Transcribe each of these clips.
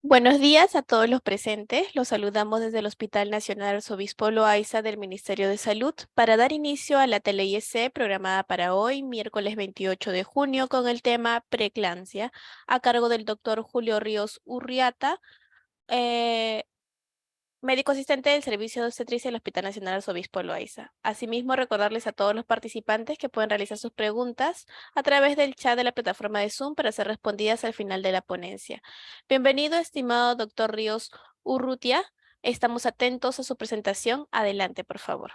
Buenos días a todos los presentes. Los saludamos desde el Hospital Nacional Arzobispo Loaiza del Ministerio de Salud para dar inicio a la tele-IEC programada para hoy, miércoles 28 de junio, con el tema preeclampsia, a cargo del doctor Julio Ríos Urriata, eh, médico asistente del Servicio de Obstetricia del Hospital Nacional Arzobispo Loaiza. Asimismo, recordarles a todos los participantes que pueden realizar sus preguntas a través del chat de la plataforma de Zoom para ser respondidas al final de la ponencia. Bienvenido, estimado doctor Ríos Urrutia. Estamos atentos a su presentación. Adelante, por favor.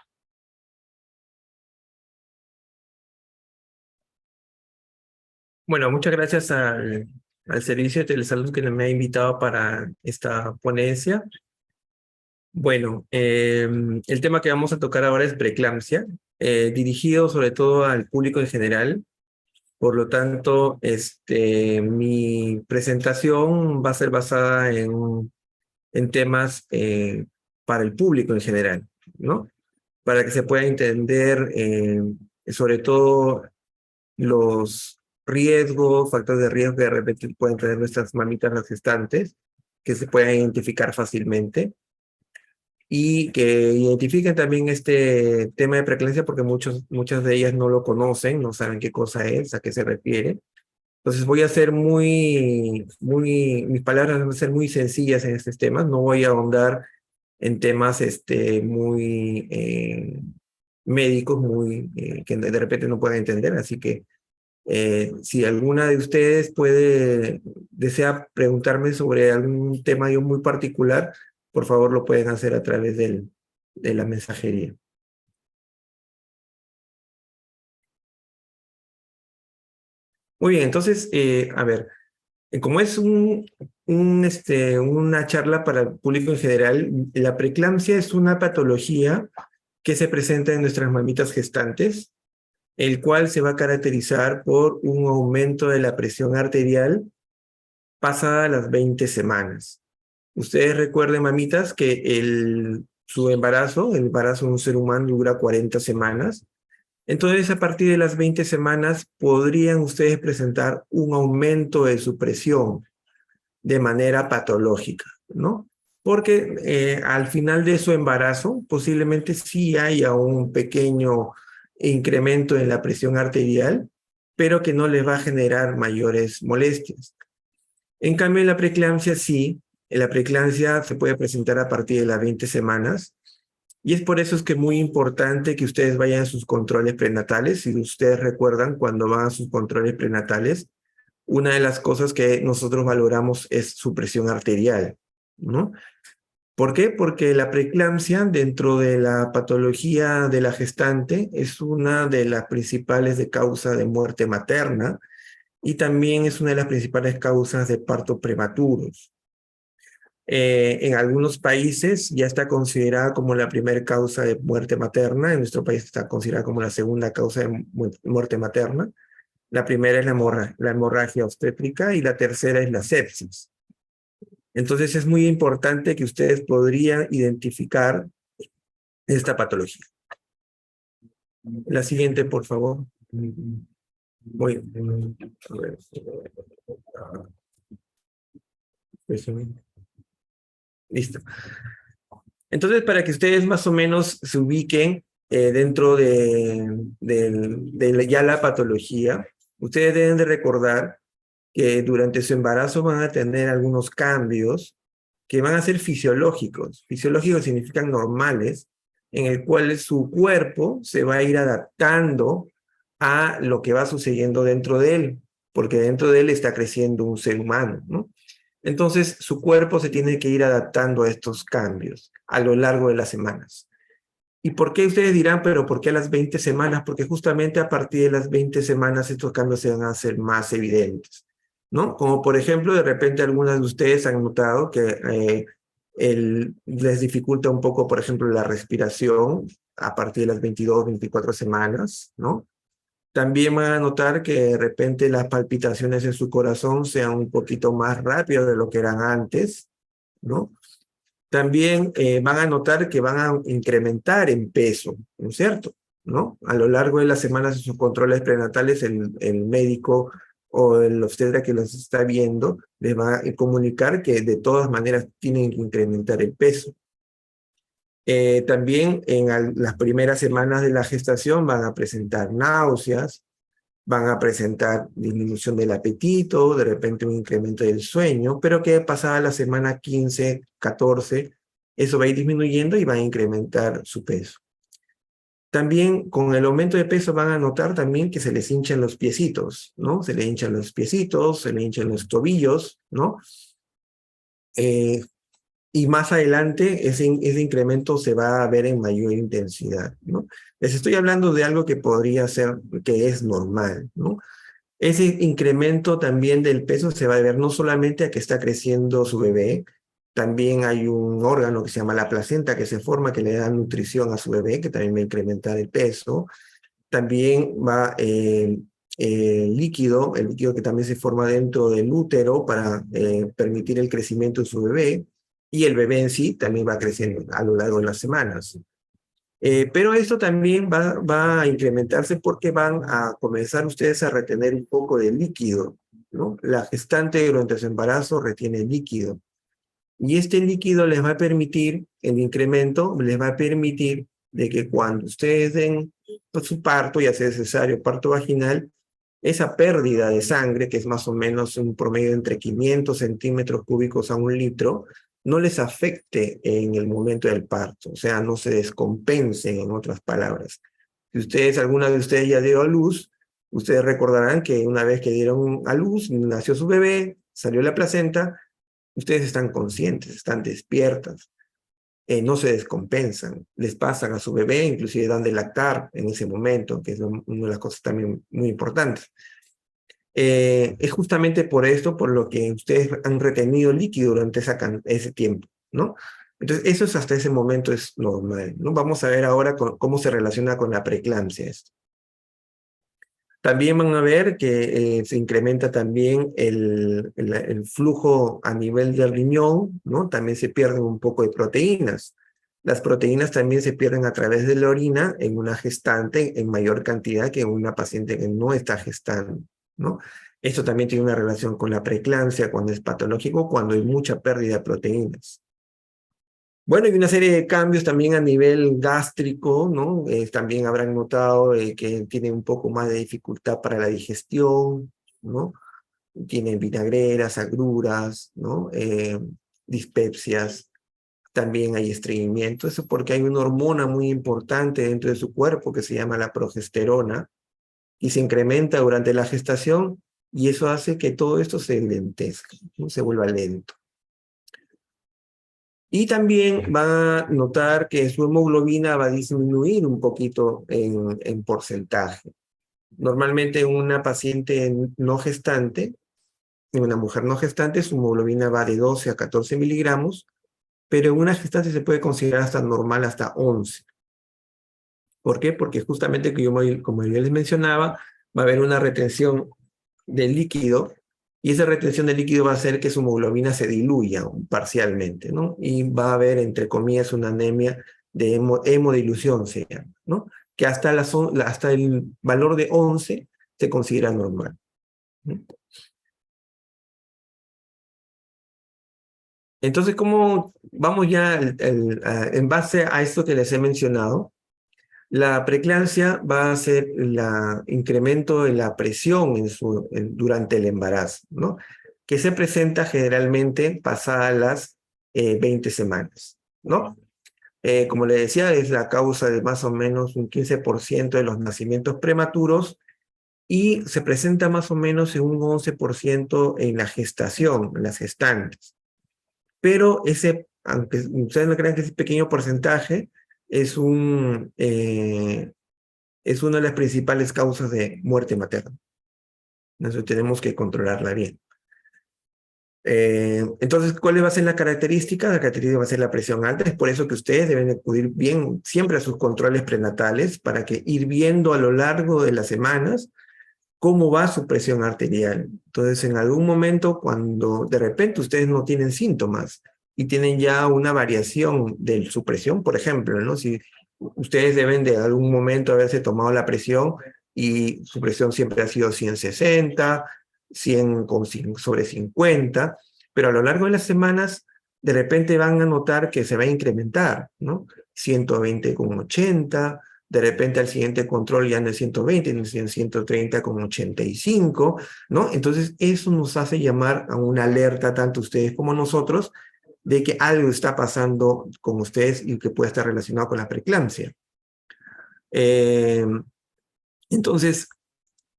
Bueno, muchas gracias al Servicio de Telesalud que me ha invitado para esta ponencia. Bueno, el tema que vamos a tocar ahora es preeclampsia, dirigido sobre todo al público en general. Por lo tanto, mi presentación va a ser basada en temas para el público en general, ¿no? Para que se pueda entender sobre todo los riesgos, factores de riesgo que de repente pueden tener nuestras mamitas las gestantes, que se puedan identificar fácilmente, y que identifiquen también este tema de preeclampsia porque muchas de ellas no lo conocen, no saben qué cosa es, a qué se refiere. Entonces voy a ser mis palabras van a ser muy sencillas en estos temas, no voy a ahondar en temas muy médicos, que de repente no puedan entender, así que si alguna de ustedes desea preguntarme sobre algún tema yo muy particular, por favor lo pueden hacer a través de la mensajería. Muy bien, entonces, a ver, como es una charla para el público en general, la preeclampsia es una patología que se presenta en nuestras mamitas gestantes, el cual se va a caracterizar por un aumento de la presión arterial pasada las 20 semanas. Ustedes recuerden, mamitas, que el embarazo de un ser humano dura 40 semanas. Entonces, a partir de las 20 semanas, podrían ustedes presentar un aumento de su presión de manera patológica, ¿no? Porque al final de su embarazo, posiblemente sí haya un pequeño incremento en la presión arterial, pero que no les va a generar mayores molestias. En cambio, en la preeclampsia sí, en la preeclampsia se puede presentar a partir de las 20 semanas, y es por eso es que es muy importante que ustedes vayan a sus controles prenatales. Si ustedes recuerdan, cuando van a sus controles prenatales, una de las cosas que nosotros valoramos es su presión arterial, ¿no? ¿Por qué? Porque la preeclampsia dentro de la patología de la gestante es una de las principales de causa de muerte materna y también es una de las principales causas de parto prematuros. En algunos países ya está considerada como la primera causa de muerte materna, en nuestro país está considerada como la segunda causa de muerte materna. La primera es la hemorragia obstétrica y la tercera es la sepsis. Entonces es muy importante que ustedes podrían identificar esta patología. La siguiente, por favor. Muy bien. Listo. Entonces, para que ustedes más o menos se ubiquen dentro de ya la patología, ustedes deben de recordar que durante su embarazo van a tener algunos cambios que van a ser fisiológicos. Fisiológicos significan normales, en el cual su cuerpo se va a ir adaptando a lo que va sucediendo dentro de él, porque dentro de él está creciendo un ser humano, ¿no? Entonces, su cuerpo se tiene que ir adaptando a estos cambios a lo largo de las semanas. ¿Y por qué ustedes dirán, pero por qué a las 20 semanas? Porque justamente a partir de las 20 semanas estos cambios se van a hacer más evidentes, ¿no? Como por ejemplo, de repente algunas de ustedes han notado que les dificulta un poco, por ejemplo, la respiración a partir de las 22, 24 semanas, ¿no? También van a notar que de repente las palpitaciones en su corazón sean un poquito más rápidas de lo que eran antes, ¿no? También van a notar que van a incrementar en peso, ¿no es cierto? ¿No? A lo largo de las semanas de sus controles prenatales, el médico o el obstetra que los está viendo les va a comunicar que de todas maneras tienen que incrementar el peso. También en las primeras semanas de la gestación van a presentar náuseas, van a presentar disminución del apetito, de repente un incremento del sueño, pero que pasada la semana 15, 14, eso va a ir disminuyendo y va a incrementar su peso. También con el aumento de peso van a notar también que se les hinchan los piecitos, ¿no? Se le hinchan los piecitos, se le hinchan los tobillos, ¿no? Y más adelante ese incremento se va a ver en mayor intensidad, ¿no? Les estoy hablando de algo que podría ser, que es normal, ¿no? Ese incremento también del peso se va a ver no solamente a que está creciendo su bebé, también hay un órgano que se llama la placenta que se forma, que le da nutrición a su bebé, que también va a incrementar el peso. También va el líquido que también se forma dentro del útero para permitir el crecimiento de su bebé, y el bebé en sí también va creciendo a lo largo de las semanas. Pero esto también va a incrementarse porque van a comenzar ustedes a retener un poco de líquido, ¿no? La gestante durante su embarazo retiene líquido. Y este líquido les va a permitir, el incremento les va a permitir de que cuando ustedes den su parto, ya sea cesárea o parto vaginal, esa pérdida de sangre, que es más o menos un promedio entre 500 centímetros cúbicos a 1 litro, no les afecte en el momento del parto, o sea, no se descompensen, en otras palabras. Si alguna de ustedes ya dio a luz, ustedes recordarán que una vez que dieron a luz, nació su bebé, salió la placenta, ustedes están conscientes, están despiertas, no se descompensan, les pasan a su bebé, inclusive dan de lactar en ese momento, que es una de las cosas también muy importantes. Es justamente por esto por lo que ustedes han retenido líquido durante ese tiempo, ¿no? Entonces, eso es hasta ese momento es normal, ¿no? Vamos a ver ahora cómo se relaciona con la preeclampsia esto. También van a ver que se incrementa también el flujo a nivel del riñón, ¿no? También se pierden un poco de proteínas. Las proteínas también se pierden a través de la orina en una gestante en mayor cantidad que en una paciente que no está gestando, ¿no? Esto también tiene una relación con la preeclampsia, cuando es patológico, cuando hay mucha pérdida de proteínas. Bueno, y una serie de cambios también a nivel gástrico, ¿no? También habrán notado que tienen un poco más de dificultad para la digestión, ¿no? Tienen vinagreras, agruras, ¿no? Dispepsias, también hay estreñimiento. Eso porque hay una hormona muy importante dentro de su cuerpo que se llama la progesterona y se incrementa durante la gestación y eso hace que todo esto se lentezca, ¿no? Se vuelva lento. Y también va a notar que su hemoglobina va a disminuir un poquito en porcentaje. Normalmente en una paciente no gestante, en una mujer no gestante, su hemoglobina va de 12 a 14 miligramos, pero en una gestante se puede considerar hasta normal, hasta 11. ¿Por qué? Porque justamente, como yo les mencionaba, va a haber una retención de líquido y esa retención de líquido va a hacer que su hemoglobina se diluya parcialmente, ¿no? Y va a haber, entre comillas, una anemia de hemodilución, se llama, ¿no? Que hasta el valor de 11 se considera normal, ¿no? Entonces, ¿cómo vamos ya en base a esto que les he mencionado? La preeclampsia va a ser el incremento de la presión durante el embarazo, ¿no? Que se presenta generalmente pasadas las 20 semanas, ¿no? Como le decía, es la causa de más o menos un 15% de los nacimientos prematuros y se presenta más o menos en un 11% en la gestación, en las gestantes. Pero aunque ustedes no crean que ese pequeño porcentaje, es es una de las principales causas de muerte materna. Entonces tenemos que controlarla bien. Entonces, ¿cuál va a ser la característica? La característica va a ser la presión alta. Es por eso que ustedes deben acudir bien siempre a sus controles prenatales para que ir viendo a lo largo de las semanas cómo va su presión arterial. Entonces, en algún momento, cuando de repente ustedes no tienen síntomas y tienen ya una variación de su presión, por ejemplo, ¿no? Si ustedes deben de algún momento haberse tomado la presión y su presión siempre ha sido 160, sobre 50, pero a lo largo de las semanas, de repente van a notar que se va a incrementar, ¿no? 120,80, de repente al siguiente control ya no es 120, no es 130,85, ¿no? Entonces eso nos hace llamar a una alerta, tanto ustedes como nosotros, de que algo está pasando con ustedes y que puede estar relacionado con la preeclampsia. Eh, entonces,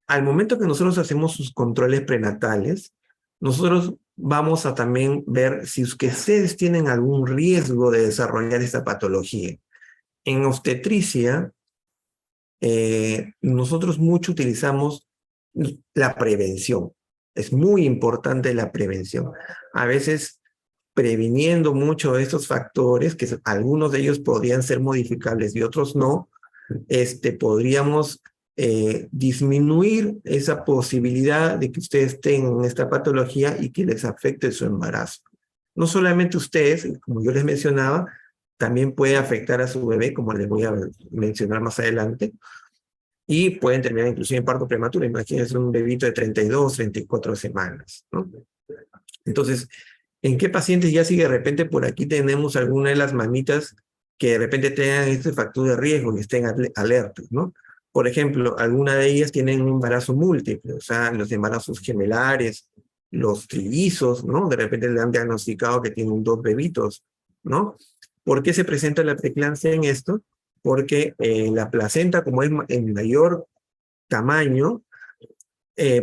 al momento que nosotros hacemos sus controles prenatales, nosotros vamos a también ver si es que ustedes tienen algún riesgo de desarrollar esta patología. En obstetricia, nosotros mucho utilizamos la prevención. Es muy importante la prevención. A veces, previniendo mucho de estos factores, que algunos de ellos podrían ser modificables y otros no, podríamos disminuir esa posibilidad de que ustedes tengan esta patología y que les afecte su embarazo. No solamente ustedes, como yo les mencionaba, también puede afectar a su bebé, como les voy a mencionar más adelante, y pueden terminar inclusive en parto prematuro. Imagínense un bebito de 32, 34 semanas, ¿no? Entonces, ¿en qué pacientes ya si de repente por aquí tenemos alguna de las mamitas que de repente tengan este factor de riesgo y estén alertas, ¿no? Por ejemplo, alguna de ellas tienen un embarazo múltiple, o sea, los embarazos gemelares, los trillizos, ¿no? De repente le han diagnosticado que tienen dos bebitos, ¿no? ¿Por qué se presenta la preeclampsia en esto? Porque la placenta, como es en mayor tamaño,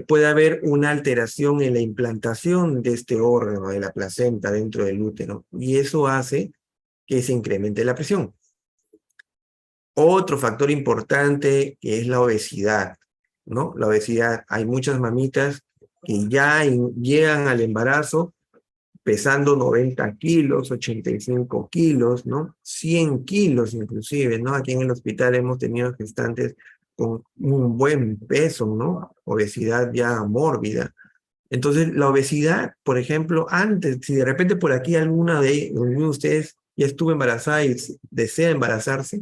puede haber una alteración en la implantación de este órgano, de la placenta dentro del útero, y eso hace que se incremente la presión. Otro factor importante que es la obesidad, ¿no? La obesidad, hay muchas mamitas que ya llegan al embarazo pesando 90 kilos, 85 kilos, ¿no? 100 kilos inclusive, ¿no? Aquí en el hospital hemos tenido gestantes con un buen peso, ¿no? Obesidad ya mórbida. Entonces, la obesidad, por ejemplo, antes, si de repente por aquí alguno de ustedes ya estuvo embarazada y desea embarazarse,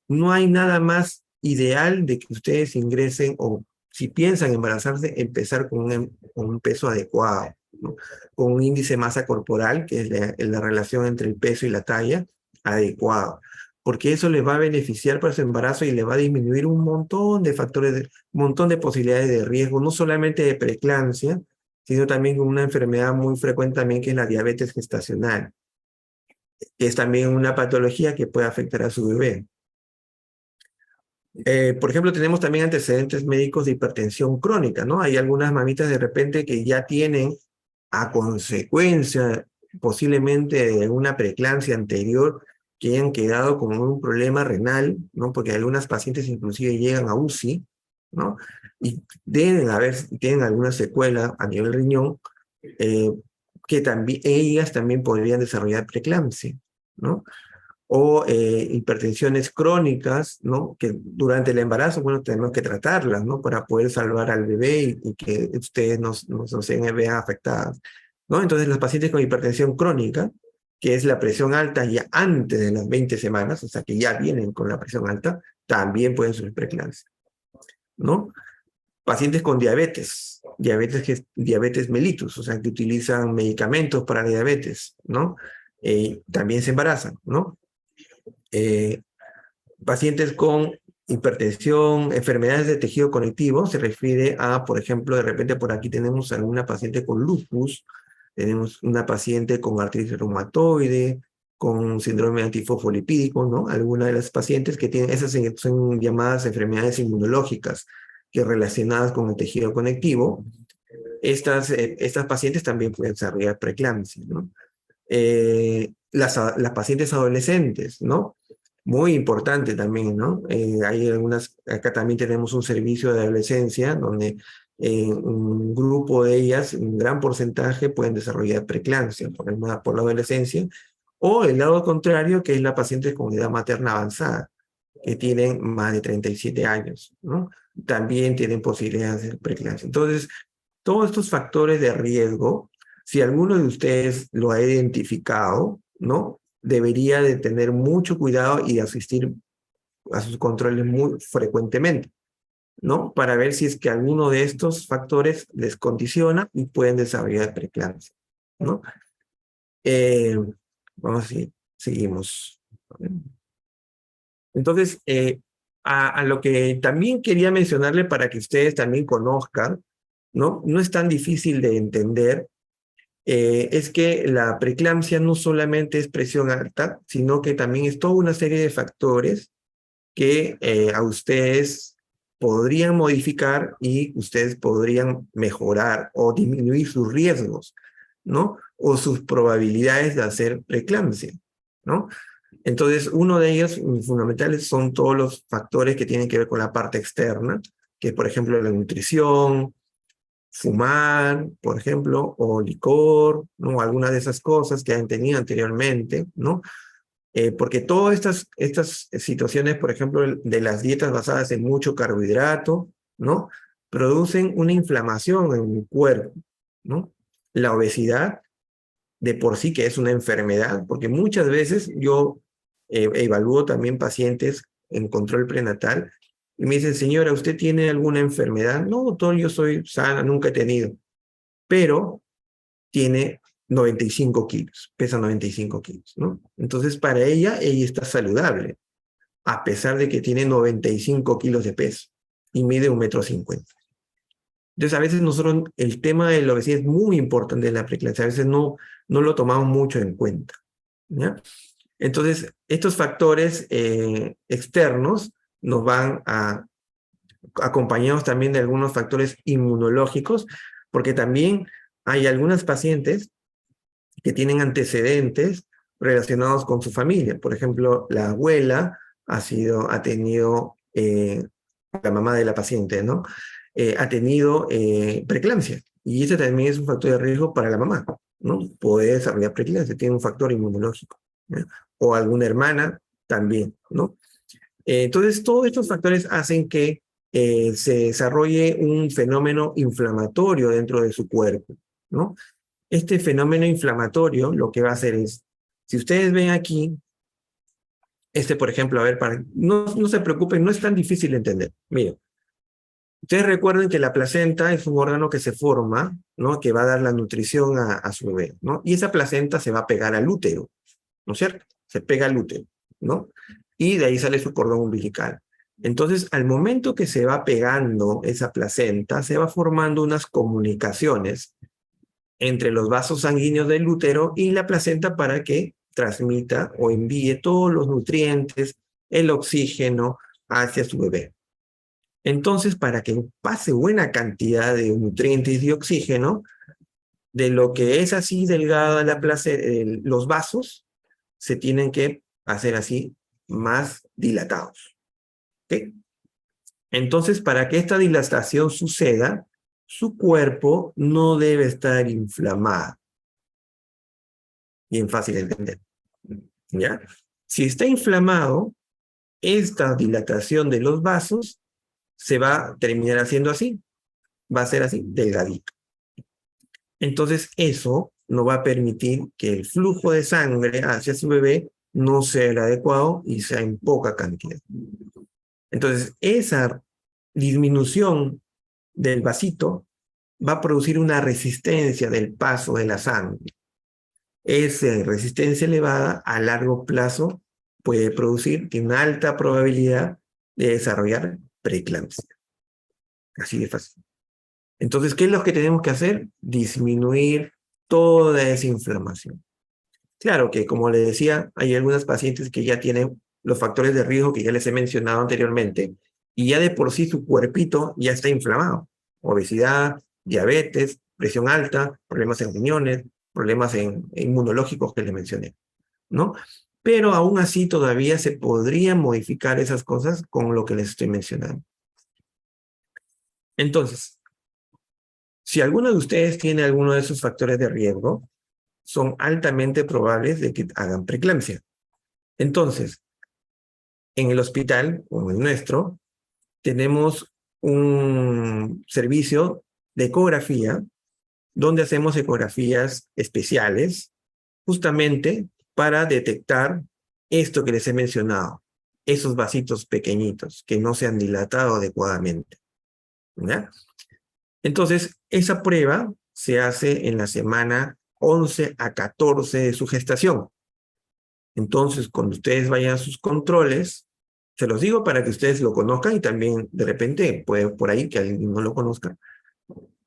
no hay nada más ideal de que ustedes ingresen o si piensan embarazarse, empezar con un peso adecuado, ¿no? Con un índice de masa corporal, que es la relación entre el peso y la talla, adecuado. Porque eso les va a beneficiar para su embarazo y le va a disminuir un montón de factores, un montón de posibilidades de riesgo, no solamente de preeclampsia, sino también con una enfermedad muy frecuente también que es la diabetes gestacional, que es también una patología que puede afectar a su bebé. Por ejemplo, tenemos también antecedentes médicos de hipertensión crónica, ¿no? Hay algunas mamitas de repente que ya tienen, a consecuencia posiblemente de una preeclampsia anterior, que hayan quedado con un problema renal, ¿no? Porque algunas pacientes inclusive llegan a UCI, ¿no? Y tienen alguna secuela a nivel riñón, que también, ellas también podrían desarrollar preeclampsia, ¿no? O hipertensiones crónicas, ¿no? Que durante el embarazo, bueno, tenemos que tratarlas, ¿no? Para poder salvar al bebé y que ustedes no se vean afectadas, ¿no? Entonces, los pacientes con hipertensión crónica, que es la presión alta ya antes de las 20 semanas, o sea, que ya vienen con la presión alta, también pueden sufrir preeclampsia, ¿no? Pacientes con diabetes mellitus, o sea, que utilizan medicamentos para la diabetes, ¿no? También se embarazan, ¿no? Eh, Pacientes con hipertensión, enfermedades de tejido conectivo, se refiere a, por ejemplo, de repente por aquí tenemos alguna paciente con lupus, tenemos una paciente con artritis reumatoide, con síndrome antifosfolipídico, ¿no? Algunas de las pacientes que tienen, esas son llamadas enfermedades inmunológicas, que relacionadas con el tejido conectivo, estas pacientes también pueden desarrollar preeclampsia, ¿no? Las pacientes adolescentes, ¿no? Muy importante también, ¿no? Hay algunas, acá también tenemos un servicio de adolescencia donde un grupo de ellas, un gran porcentaje, pueden desarrollar preeclampsia por la adolescencia, o el lado contrario, que es la paciente con edad materna avanzada, que tienen más de 37 años, ¿no? También tienen posibilidades de preeclampsia. Entonces, todos estos factores de riesgo, si alguno de ustedes lo ha identificado, ¿no? Debería de tener mucho cuidado y de asistir a sus controles muy frecuentemente. ¿no? Para ver si es que alguno de estos factores les condiciona y pueden desarrollar preeclampsia, ¿no? Eh, Vamos a seguir, seguimos. Entonces, a lo que también quería mencionarle para que ustedes también conozcan, ¿no? No es tan difícil de entender, es que la preeclampsia no solamente es presión alta, sino que también es toda una serie de factores que a ustedes podrían modificar y ustedes podrían mejorar o disminuir sus riesgos, ¿no? O sus probabilidades de hacer preeclampsia, ¿no? Entonces, uno de ellos fundamentales son todos los factores que tienen que ver con la parte externa, que por ejemplo la nutrición, fumar, por ejemplo, o licor, ¿no? Algunas de esas cosas que han tenido anteriormente, ¿no? Porque todas estas situaciones, por ejemplo, de las dietas basadas en mucho carbohidrato, ¿no? Producen una inflamación en el cuerpo, ¿no? La obesidad de por sí que es una enfermedad, porque muchas veces yo evalúo también pacientes en control prenatal y me dicen, señora, ¿usted tiene alguna enfermedad? No, doctor, yo soy sana, nunca he tenido, pero tiene 95 kilos, pesa 95 kilos, ¿no? Entonces, para ella está saludable, a pesar de que tiene 95 kilos de peso y mide 1,50 m. Entonces, a veces nosotros, el tema de la obesidad es muy importante en la preeclampsia, a veces no lo tomamos mucho en cuenta, ¿ya? Entonces, estos factores externos nos van a acompañados también de algunos factores inmunológicos, porque también hay algunas pacientes que tienen antecedentes relacionados con su familia. Por ejemplo, la abuela ha tenido, la mamá de la paciente, ¿no? Ha tenido preeclampsia. Y ese también es un factor de riesgo para la mamá, ¿no? Puede desarrollar preeclampsia, tiene un factor inmunológico, ¿no? O alguna hermana también, ¿no? Entonces, todos estos factores hacen que se desarrolle un fenómeno inflamatorio dentro de su cuerpo, ¿no? Este fenómeno inflamatorio lo que va a hacer es, si ustedes ven aquí, por ejemplo, a ver, no se preocupen, no es tan difícil de entender. Miren, ustedes recuerden que la placenta es un órgano que se forma, ¿no? Que va a dar la nutrición a su bebé, ¿no? Y esa placenta se va a pegar al útero, ¿no es cierto? Se pega al útero, ¿no? Y de ahí sale su cordón umbilical. Entonces, al momento que se va pegando esa placenta, se va formando unas comunicaciones entre los vasos sanguíneos del útero y la placenta para que transmita o envíe todos los nutrientes, el oxígeno hacia su bebé. Entonces, para que pase buena cantidad de nutrientes y oxígeno, de lo que es así delgada la placenta, los vasos se tienen que hacer así más dilatados. ¿Okay? Entonces, para que esta dilatación suceda, su cuerpo no debe estar inflamado. Bien fácil de entender, ¿ya? Si está inflamado, esta dilatación de los vasos se va a terminar haciendo así, va a ser así, delgadito. Entonces eso no va a permitir que el flujo de sangre hacia su bebé no sea el adecuado y sea en poca cantidad. Entonces esa disminución del vasito va a producir una resistencia del paso de la sangre. Esa resistencia elevada a largo plazo puede producir, tiene una alta probabilidad de desarrollar preeclampsia. Así de fácil. Entonces, ¿qué es lo que tenemos que hacer? Disminuir toda esa inflamación. Claro que, como les decía, hay algunas pacientes que ya tienen los factores de riesgo que ya les he mencionado anteriormente y ya de por sí su cuerpito ya está inflamado. Obesidad, diabetes, presión alta, problemas en riñones, problemas inmunológicos que les mencioné, ¿no? Pero aún así todavía se podrían modificar esas cosas con lo que les estoy mencionando. Entonces, si alguno de ustedes tiene alguno de esos factores de riesgo, son altamente probables de que hagan preeclampsia. Entonces, en el hospital, como el nuestro, tenemos un servicio de ecografía donde hacemos ecografías especiales justamente para detectar esto que les he mencionado, esos vasitos pequeñitos que no se han dilatado adecuadamente, ¿ya? Entonces, esa prueba se hace en la semana 11 a 14 de su gestación. Entonces, cuando ustedes vayan a sus controles, se los digo para que ustedes lo conozcan y también de repente puede por ahí que alguien no lo conozca.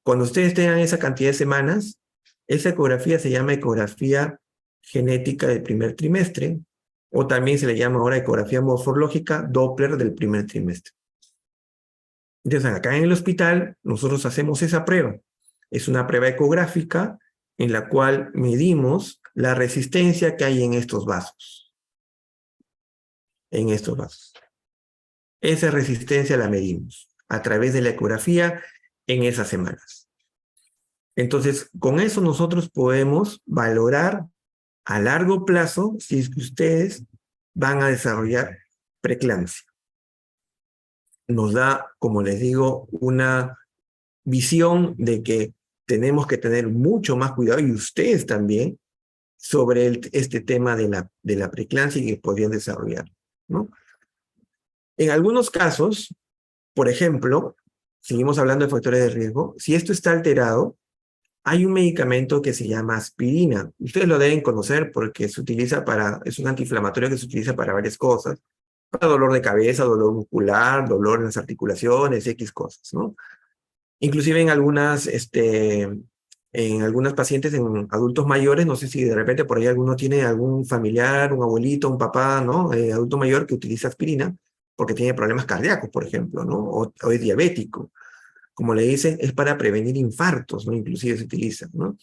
Cuando ustedes tengan esa cantidad de semanas, esa ecografía se llama ecografía genética del primer trimestre, o también se le llama ahora ecografía morfológica Doppler del primer trimestre. Entonces, acá en el hospital, nosotros hacemos esa prueba. Es una prueba ecográfica en la cual medimos la resistencia que hay en estos vasos. En estos vasos. Esa resistencia la medimos a través de la ecografía en esas semanas. Entonces, con eso nosotros podemos valorar a largo plazo si es que ustedes van a desarrollar preeclampsia. Nos da, como les digo, una visión de que tenemos que tener mucho más cuidado, y ustedes también, sobre este tema de la preeclampsia y que podrían desarrollar, ¿no? En algunos casos, por ejemplo, seguimos hablando de factores de riesgo, si esto está alterado, hay un medicamento que se llama aspirina. Ustedes lo deben conocer porque se utiliza es un antiinflamatorio que se utiliza para varias cosas, para dolor de cabeza, dolor muscular, dolor en las articulaciones, X cosas, ¿no? Inclusive en algunas pacientes, en adultos mayores, no sé si de repente por ahí alguno tiene algún familiar, un abuelito, un papá, ¿no? Adulto mayor que utiliza aspirina porque tiene problemas cardíacos, por ejemplo, ¿no? O es diabético. Como le dicen, es para prevenir infartos, ¿no? Inclusive se utiliza, ¿no?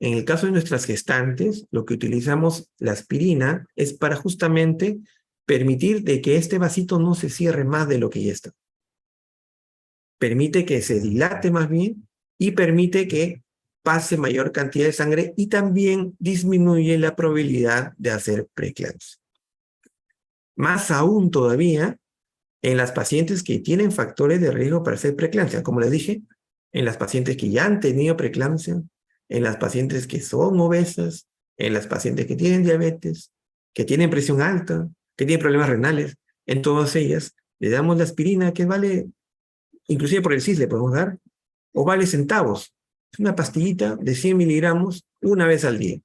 En el caso de nuestras gestantes, lo que utilizamos la aspirina es para justamente permitir de que este vasito no se cierre más de lo que ya está. Permite que se dilate más bien y permite que pase mayor cantidad de sangre y también disminuye la probabilidad de hacer preeclampsia. Más aún todavía en las pacientes que tienen factores de riesgo para hacer preeclampsia, como les dije, en las pacientes que ya han tenido preeclampsia, en las pacientes que son obesas, en las pacientes que tienen diabetes, que tienen presión alta, que tienen problemas renales, en todas ellas le damos la aspirina que vale, inclusive por el CIS le podemos dar, o vale centavos. Es una pastillita de 100 miligramos una vez al día.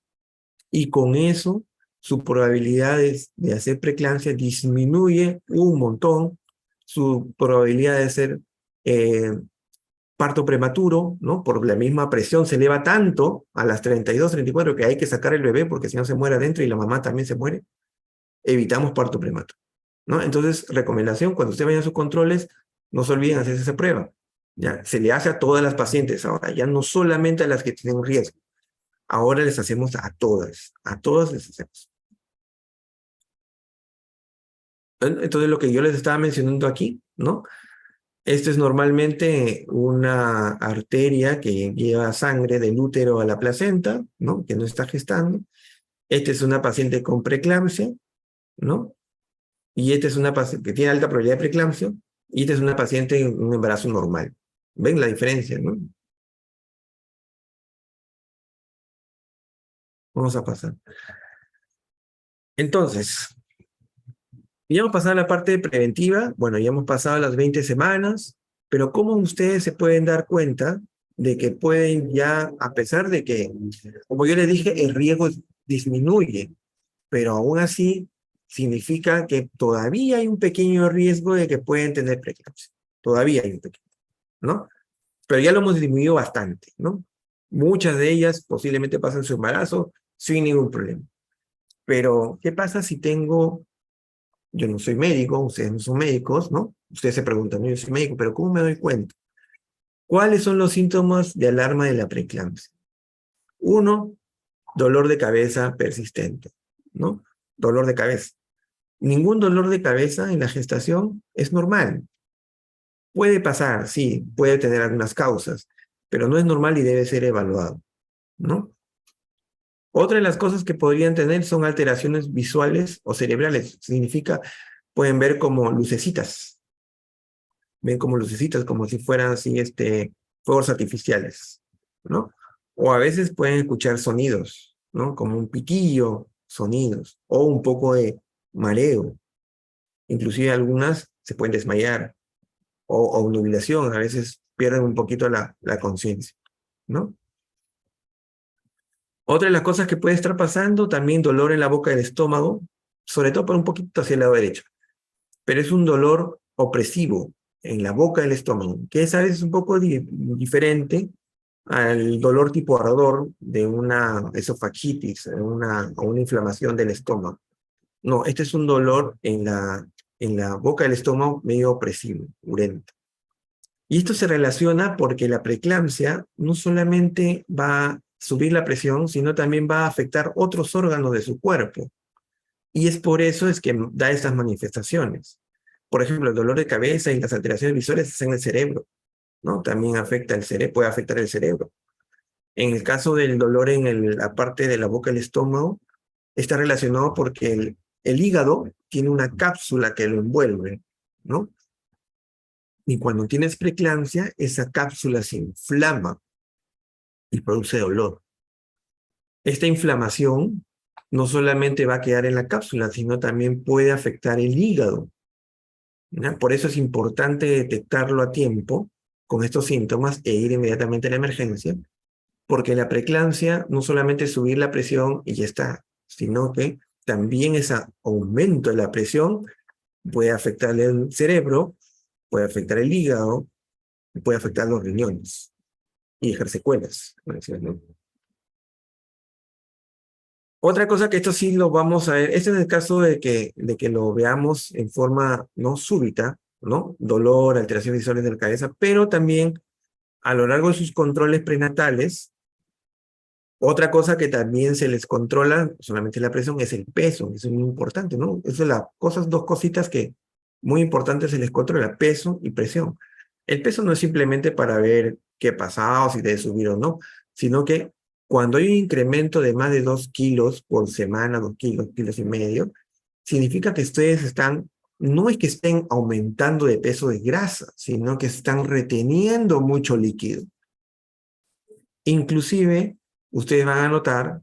Y con eso, sus probabilidades de hacer preeclampsia disminuye un montón, su probabilidad de hacer parto prematuro, ¿no? Por la misma presión se eleva tanto a las 32, 34 que hay que sacar el bebé porque si no se muere adentro y la mamá también se muere. Evitamos parto prematuro, ¿no? Entonces, recomendación, cuando usted vaya a sus controles, no se olviden hacer esa prueba. Ya, se le hace a todas las pacientes ahora, ya no solamente a las que tienen riesgo. Ahora les hacemos a todas les hacemos. Entonces, lo que yo les estaba mencionando aquí, ¿no? Esto es normalmente una arteria que lleva sangre del útero a la placenta, ¿no? Que no está gestando. Esta es una paciente con preeclampsia, ¿no? Y esta es una paciente que tiene alta probabilidad de preeclampsia, y esta es una paciente en un embarazo normal. ¿Ven la diferencia, no? Vamos a pasar. Entonces, ya hemos pasado a la parte preventiva, bueno, ya hemos pasado las 20 semanas, pero ¿cómo ustedes se pueden dar cuenta de que pueden ya, a pesar de que, como yo les dije, el riesgo disminuye, pero aún así significa que todavía hay un pequeño riesgo de que pueden tener preeclampsia? Todavía hay un pequeño, ¿no? Pero ya lo hemos disminuido bastante, ¿no? Muchas de ellas posiblemente pasan su embarazo sin ningún problema. Pero, ¿qué pasa si tengo... Yo no soy médico, ustedes no son médicos, ¿no? Ustedes se preguntan, no, yo soy médico, pero ¿cómo me doy cuenta? ¿Cuáles son los síntomas de alarma de la preeclampsia? Uno, dolor de cabeza persistente, ¿no? Dolor de cabeza. Ningún dolor de cabeza en la gestación es normal. Puede pasar, sí, puede tener algunas causas, pero no es normal y debe ser evaluado, ¿no? Otra de las cosas que podrían tener son alteraciones visuales o cerebrales. Significa, pueden ver como lucecitas, ven como lucecitas, como si fueran así, fuegos artificiales, ¿no? O a veces pueden escuchar sonidos, ¿no? Como un pitillo, sonidos, o un poco de mareo. Inclusive algunas se pueden desmayar, o obnubilación, a veces pierden un poquito la conciencia, ¿no? Otra de las cosas que puede estar pasando, también dolor en la boca del estómago, sobre todo por un poquito hacia el lado derecho, pero es un dolor opresivo en la boca del estómago, que es a veces un poco diferente al dolor tipo ardor de una esofagitis, o una inflamación del estómago. No, este es un dolor en la boca del estómago medio opresivo, urente. Y esto se relaciona porque la preeclampsia no solamente va a subir la presión, sino también va a afectar otros órganos de su cuerpo. Y es por eso es que da estas manifestaciones. Por ejemplo, el dolor de cabeza y las alteraciones visuales en el cerebro, ¿no? También afecta el cerebro, puede afectar el cerebro. En el caso del dolor en la parte de la boca del estómago, está relacionado porque el hígado tiene una cápsula que lo envuelve, ¿no? Y cuando tienes preeclampsia, esa cápsula se inflama y produce dolor. Esta inflamación no solamente va a quedar en la cápsula, sino también puede afectar el hígado, ¿no? Por eso es importante detectarlo a tiempo con estos síntomas e ir inmediatamente a la emergencia, porque la preeclampsia no solamente es subir la presión y ya está, sino que también ese aumento de la presión puede afectar el cerebro, puede afectar el hígado, puede afectar los riñones y dejar secuelas. ¿No? Otra cosa que esto sí lo vamos a ver, este es el caso de que lo veamos en forma no súbita, ¿no? Dolor, alteraciones visuales de la cabeza, pero también a lo largo de sus controles prenatales. Otra cosa que también se les controla, solamente la presión, es el peso. Eso es muy importante, ¿no? Esas son las cosas, dos cositas que muy importantes se les controla, peso y presión. El peso no es simplemente para ver qué ha pasado, si debe subir o no, sino que cuando hay un incremento de más de 2 kilos por semana, 2 kilos, kilos y medio, significa que ustedes están, no es que estén aumentando de peso de grasa, sino que están reteniendo mucho líquido. Inclusive, ustedes van a notar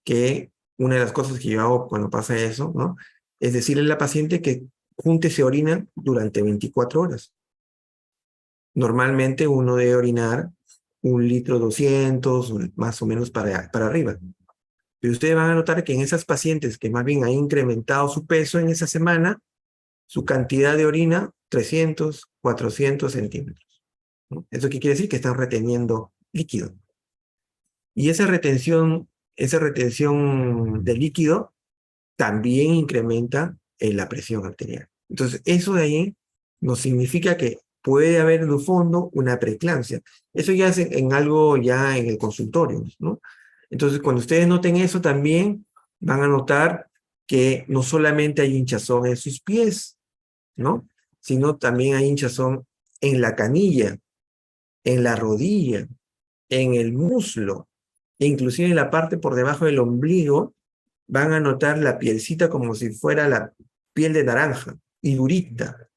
que una de las cosas que yo hago cuando pasa eso, ¿no? Es decirle a la paciente que júntese orina durante 24 horas. Normalmente uno debe orinar 1,200 litros, más o menos para arriba. Pero ustedes van a notar que en esas pacientes que más bien han incrementado su peso en esa semana, su cantidad de orina, 300, 400 centímetros, ¿no? ¿Eso qué quiere decir? Que están reteniendo líquido. Y esa retención de líquido también incrementa la presión arterial. Entonces, eso de ahí nos significa que puede haber en el fondo una preeclampsia. Eso ya es en algo ya en el consultorio, ¿no? Entonces, cuando ustedes noten eso también, van a notar que no solamente hay hinchazón en sus pies, ¿no? Sino también hay hinchazón en la canilla, en la rodilla, en el muslo, e inclusive en la parte por debajo del ombligo, van a notar la pielcita como si fuera la piel de naranja y durita.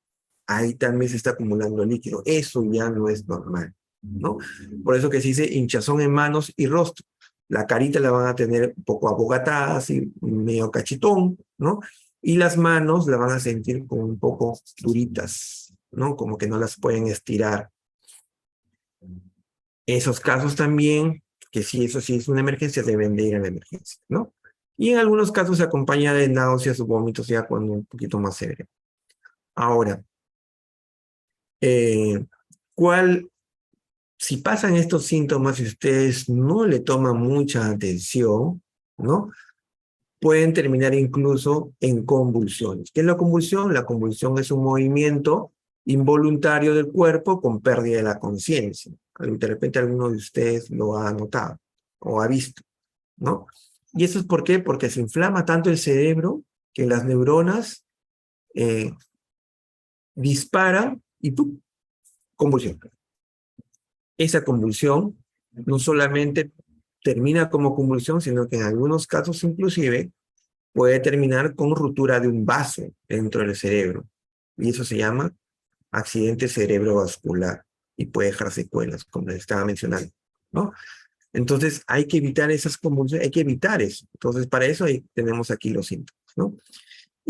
Ahí también se está acumulando líquido. Eso ya no es normal, ¿no? Por eso que se dice hinchazón en manos y rostro. La carita la van a tener un poco abogatada, así medio cachetón, ¿no? Y las manos la van a sentir como un poco duritas, ¿no? Como que no las pueden estirar. Esos casos también, que si eso sí es una emergencia, deben de ir a la emergencia, ¿no? Y en algunos casos se acompaña de náuseas o vómitos ya cuando un poquito más severo. Ahora, eh, ¿cuál, si pasan estos síntomas y ustedes no le toman mucha atención, ¿no? Pueden terminar incluso en convulsiones. ¿Qué es la convulsión? La convulsión es un movimiento involuntario del cuerpo con pérdida de la conciencia. De repente alguno de ustedes lo ha notado o ha visto, ¿no? ¿Y eso es por qué? Porque se inflama tanto el cerebro que las neuronas disparan y ¡pum! Convulsión. Esa convulsión no solamente termina como convulsión, sino que en algunos casos inclusive puede terminar con ruptura de un vaso dentro del cerebro. Y eso se llama accidente cerebrovascular y puede dejar secuelas, como les estaba mencionando, ¿no? Entonces hay que evitar esas convulsiones, hay que evitar eso. Entonces para eso ahí tenemos aquí los síntomas, ¿no?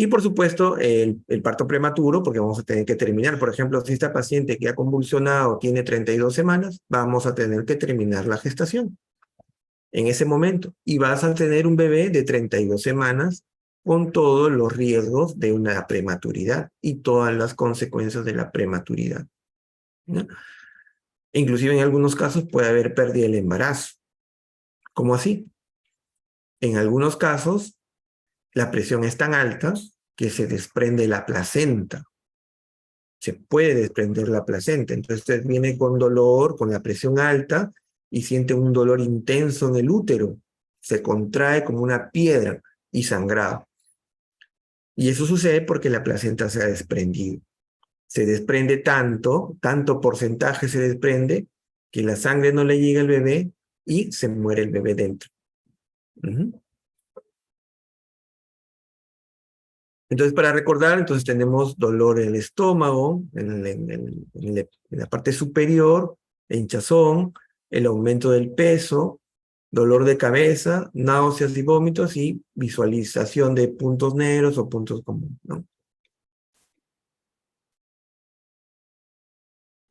Y por supuesto, el parto prematuro, porque vamos a tener que terminar. Por ejemplo, si esta paciente que ha convulsionado tiene 32 semanas, vamos a tener que terminar la gestación en ese momento. Y vas a tener un bebé de 32 semanas con todos los riesgos de una prematuridad y todas las consecuencias de la prematuridad, ¿no? Inclusive en algunos casos puede haber pérdida del embarazo. ¿Cómo así? En algunos casos, la presión es tan alta que se desprende la placenta. Se puede desprender la placenta. Entonces usted viene con dolor, con la presión alta, y siente un dolor intenso en el útero. Se contrae como una piedra y sangrado. Y eso sucede porque la placenta se ha desprendido. Se desprende tanto porcentaje se desprende, que la sangre no le llega al bebé y se muere el bebé dentro. Entonces, para recordar, entonces tenemos dolor en el estómago, en la parte superior, hinchazón, el aumento del peso, dolor de cabeza, náuseas y vómitos y visualización de puntos negros o puntos comunes, ¿no?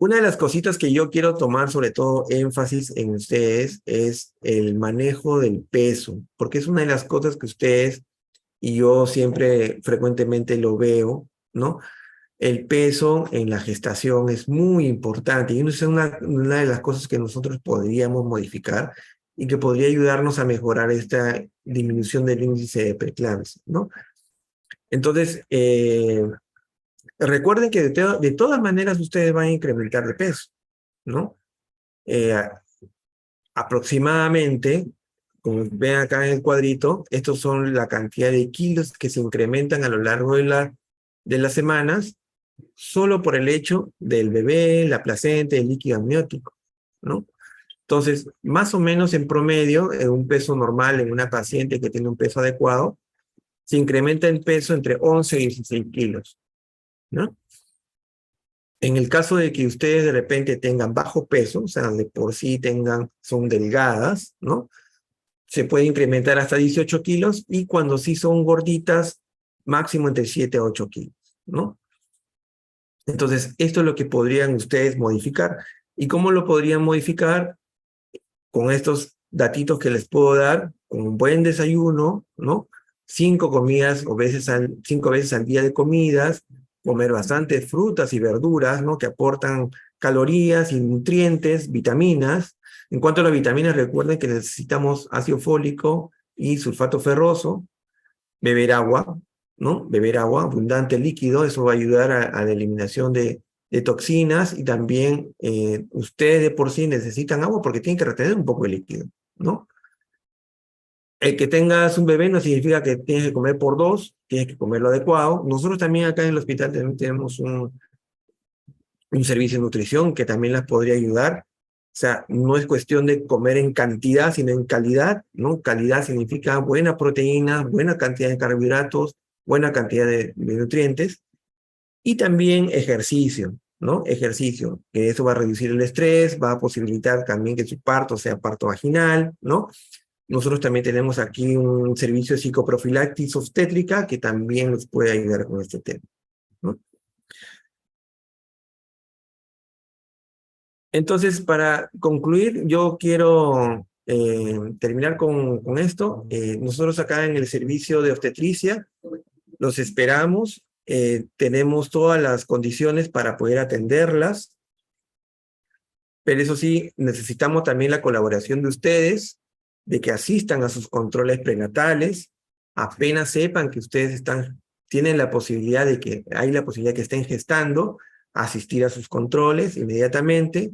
Una de las cositas que yo quiero tomar sobre todo énfasis en ustedes es el manejo del peso, porque es una de las cosas que ustedes y yo siempre frecuentemente lo veo, ¿no? El peso en la gestación es muy importante y es una de las cosas que nosotros podríamos modificar y que podría ayudarnos a mejorar esta disminución del índice de preeclampsia, ¿no? Entonces, recuerden que de todas maneras ustedes van a incrementar de peso, ¿no? Eh, aproximadamente, como ven acá en el cuadrito, estos son la cantidad de kilos que se incrementan a lo largo de las semanas, solo por el hecho del bebé, la placenta, el líquido amniótico, ¿no? Entonces, más o menos en promedio, en un peso normal en una paciente que tiene un peso adecuado, se incrementa el peso entre 11 y 16 kilos, ¿no? En el caso de que ustedes de repente tengan bajo peso, o sea, de por sí son delgadas, ¿no? Se puede incrementar hasta 18 kilos y cuando sí son gorditas, máximo entre 7 a 8 kilos, ¿no? Entonces, esto es lo que podrían ustedes modificar. ¿Y cómo lo podrían modificar? Con estos datitos que les puedo dar, con un buen desayuno, ¿no? 5 veces al día de comidas, comer bastantes frutas y verduras, ¿no? Que aportan calorías y nutrientes, vitaminas. En cuanto a las vitaminas, recuerden que necesitamos ácido fólico y sulfato ferroso, beber agua, ¿no? Beber agua, abundante líquido, eso va a ayudar a la eliminación de toxinas y también ustedes de por sí necesitan agua porque tienen que retener un poco de líquido, ¿no? El que tengas un bebé no significa que tienes que comer por dos, tienes que comer lo adecuado. Nosotros también acá en el hospital también tenemos un servicio de nutrición que también las podría ayudar. O sea, no es cuestión de comer en cantidad, sino en calidad, ¿no? Calidad significa buena proteína, buena cantidad de carbohidratos, buena cantidad de nutrientes y también ejercicio, ¿no? Ejercicio, que eso va a reducir el estrés, va a posibilitar también que su parto sea parto vaginal, ¿no? Nosotros también tenemos aquí un servicio de psicoprofilaxis obstétrica que también nos puede ayudar con este tema, ¿no? Entonces, para concluir, yo quiero terminar con esto. Nosotros acá en el servicio de obstetricia los esperamos. Tenemos todas las condiciones para poder atenderlas, pero eso sí, necesitamos también la colaboración de ustedes, de que asistan a sus controles prenatales, apenas sepan que ustedes tienen la posibilidad hay la posibilidad que estén gestando, asistir a sus controles inmediatamente.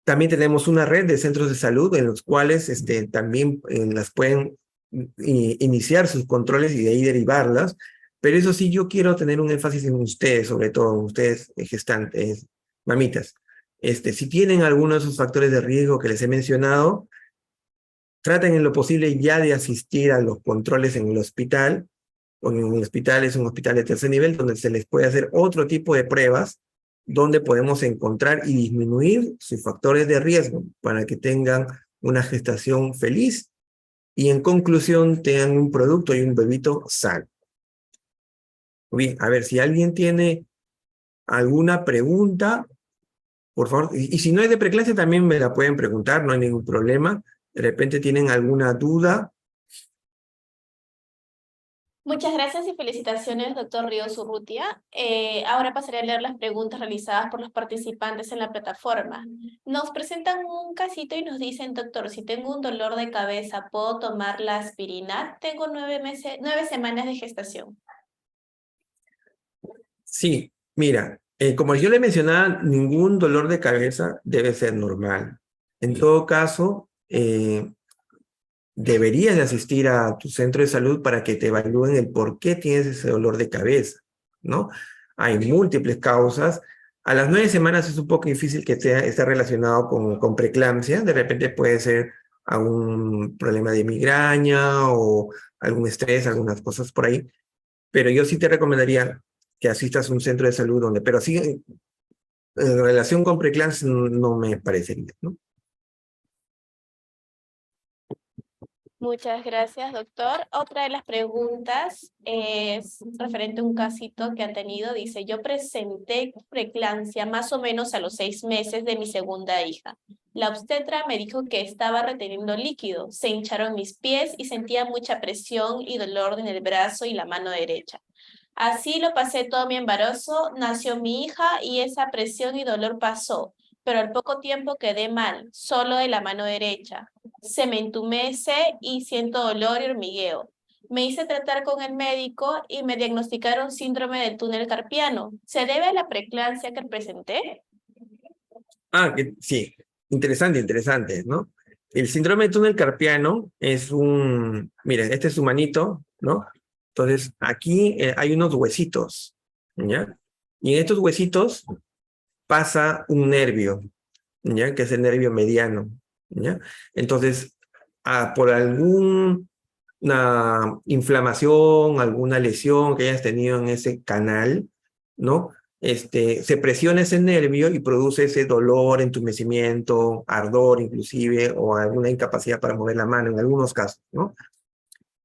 También tenemos una red de centros de salud en los cuales también las pueden iniciar sus controles y de ahí derivarlas. Pero eso sí, yo quiero tener un énfasis en ustedes, sobre todo en ustedes gestantes, mamitas. Si tienen alguno de esos factores de riesgo que les he mencionado, traten en lo posible ya de asistir a los controles en el hospital, o en el hospital es un hospital de tercer nivel donde se les puede hacer otro tipo de pruebas donde podemos encontrar y disminuir sus factores de riesgo para que tengan una gestación feliz y en conclusión tengan un producto y un bebito sano. Bien, a ver, si alguien tiene alguna pregunta, por favor, y si no es de preeclampsia también me la pueden preguntar, no hay ningún problema. De repente tienen alguna duda. Muchas gracias y felicitaciones, doctor Ríos Urrutia. Ahora pasaré a leer las preguntas realizadas por los participantes en la plataforma. Nos presentan un casito y nos dicen, doctor, si tengo un dolor de cabeza, ¿puedo tomar la aspirina? Tengo 9 semanas de gestación. Sí, mira, como yo le mencionaba, ningún dolor de cabeza debe ser normal. En todo caso, deberías de asistir a tu centro de salud para que te evalúen el por qué tienes ese dolor de cabeza, ¿no? Hay múltiples causas. A las 9 semanas es un poco difícil que esté relacionado con preeclampsia. De repente puede ser algún problema de migraña o algún estrés, algunas cosas por ahí. Pero yo sí te recomendaría que asistas a un centro de salud donde, pero sí, en relación con preeclampsia no me parecería, ¿no? Muchas gracias, doctor. Otra de las preguntas es referente a un casito que ha tenido. Dice, yo presenté preeclampsia más o menos a los 6 meses de mi segunda hija. La obstetra me dijo que estaba reteniendo líquido. Se hincharon mis pies y sentía mucha presión y dolor en el brazo y la mano derecha. Así lo pasé todo mi embarazo, nació mi hija y esa presión y dolor pasó, pero al poco tiempo quedé mal, solo de la mano derecha. Se me entumece y siento dolor y hormigueo. Me hice tratar con el médico y me diagnosticaron síndrome del túnel carpiano. ¿Se debe a la preeclampsia que presenté? Sí, interesante, interesante, ¿no? El síndrome de túnel carpiano es miren, este es su manito, ¿no? Entonces, aquí hay unos huesitos, ¿ya? Y en estos huesitos pasa un nervio, ¿ya? Que es el nervio mediano, ¿ya? Entonces, por alguna inflamación, alguna lesión que hayas tenido en ese canal, ¿no? Se presiona ese nervio y produce ese dolor, entumecimiento, ardor inclusive, o alguna incapacidad para mover la mano en algunos casos, ¿no?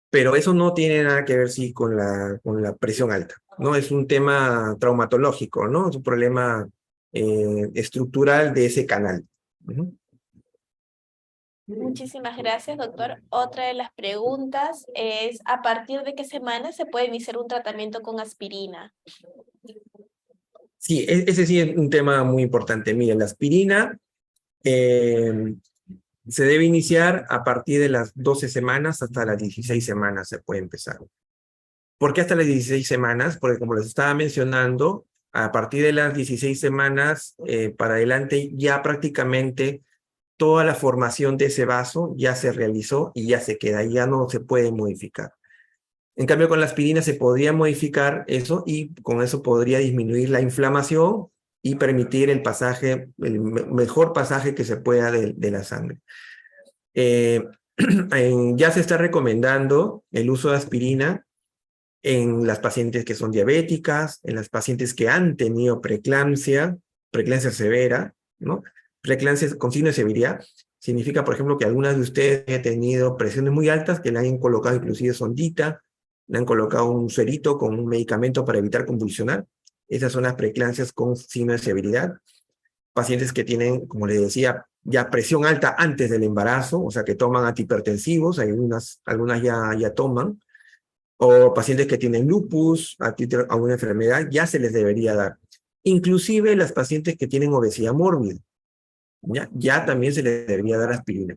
Pero eso no tiene nada que ver, sí, con la presión alta, ¿no? Es un tema traumatológico, ¿no? Es un problema estructural de ese canal. Ujú. Muchísimas gracias, doctor. Otra de las preguntas es, ¿a partir de qué semana se puede iniciar un tratamiento con aspirina? Sí, ese sí es un tema muy importante. Miren, la aspirina eh, se debe iniciar a partir de las 12 semanas hasta las 16 semanas se puede empezar. ¿Por qué hasta las 16 semanas? Porque como les estaba mencionando, a partir de las 16 semanas para adelante ya prácticamente toda la formación de ese vaso ya se realizó y ya se queda, ya no se puede modificar. En cambio, con la aspirina se podría modificar eso y con eso podría disminuir la inflamación y permitir el pasaje, el mejor pasaje que se pueda de la sangre. Eh, ya se está recomendando el uso de aspirina en las pacientes que son diabéticas, en las pacientes que han tenido preeclampsia, preeclampsia severa, ¿no? Preeclampsia con signo de severidad significa, por ejemplo, que algunas de ustedes han tenido presiones muy altas, que le han colocado inclusive sondita, le han colocado un suerito con un medicamento para evitar convulsionar. Esas son las preeclampsias con signo de severidad. Pacientes que tienen, como les decía, ya presión alta antes del embarazo, o sea, que toman antihipertensivos, algunas ya toman, o pacientes que tienen lupus, alguna enfermedad, ya se les debería dar. Inclusive las pacientes que tienen obesidad mórbida, ya también se les debería dar aspirina.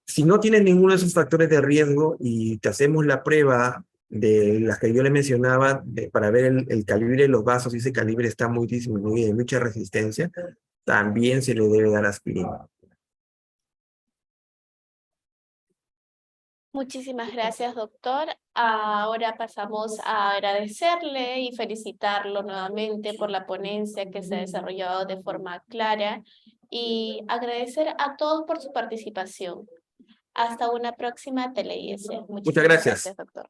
Si no tienes ninguno de esos factores de riesgo y te hacemos la prueba de las que yo le mencionaba para ver el calibre de los vasos, y ese calibre está muy disminuido, hay mucha resistencia, también se le debe dar aspirina. Muchísimas gracias, doctor. Ahora pasamos a agradecerle y felicitarlo nuevamente por la ponencia que se ha desarrollado de forma clara y agradecer a todos por su participación. Hasta una próxima TeleIS. Muchas Muchísimas gracias. gracias, doctor.